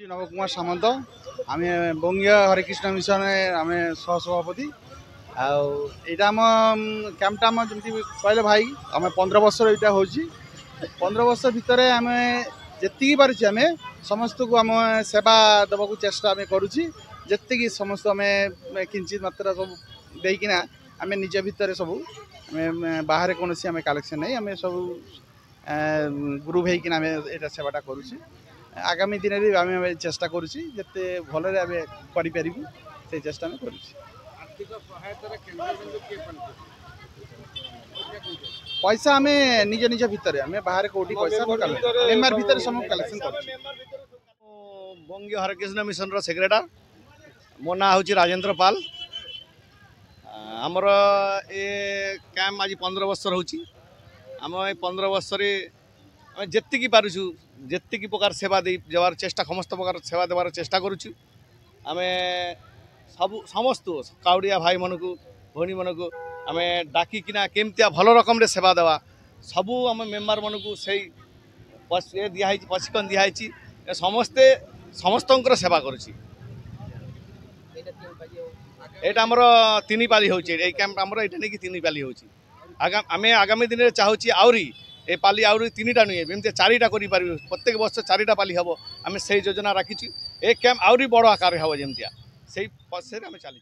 नव कुमार सामंत आम बंगीय हरेकृष्ण मिशन आम सहसभापति आईटा आम कैंपटा आम जमी कहले भाई आम 15 वर्ष यहाँ हो 15 वर्ष भितर आम जी पार्टी आम समस्त को आम सेवा देवाक चेष्टा आम करुच्ची समस्त आम किंचित मात्रा सब देना आम निज भितर सब आम बाहर कौन आम कलेक्शन नहीं आम सब ग्रुप होकिन आम यहाँ सेवाटा करुच्ची आगामी दिन में आम चेष्टा करुच्ची जिते भल से चेष्टा आम करुच्ची पैसा आम निज निज भितर आम बाहर कौटी पैसा मेम्बर भितर सब कलेक्शन कर बंगीय हरकृष्ण मिशन सेक्रेटरी मो ना हूँ राजेंद्र पाल आमर ए कैंप आज 15 वर्ष रोची आम 15 वर्ष जी पार्छु जी प्रकार सेवा दे जवार चेष्टा समस्त प्रकार सेवा देवार चेष्टा करुचु आम सब समस्त काउड़िया भाई मन को भौणी मन को आम डाकिना केमतिया भल रकम सेवा देवा सबू आम मेम्बर मन को सही दिखाई प्रशिक्षण दिखाई समस्ते समस्त सेवा करुच्ची यहाँ आमर 3 पाली हो कैंप आमर यहाँ नहीं 3 पाली हो आम आगामी दिन में चाहूँगी आहरी ए पाली आहरी 3टा नुहे जमी 4टा कर प्रत्येक वर्ष 4टा पाली हम आम से योजना राखी ए कैंप आहरी बड़ आकार हम जमतिया से आम चली।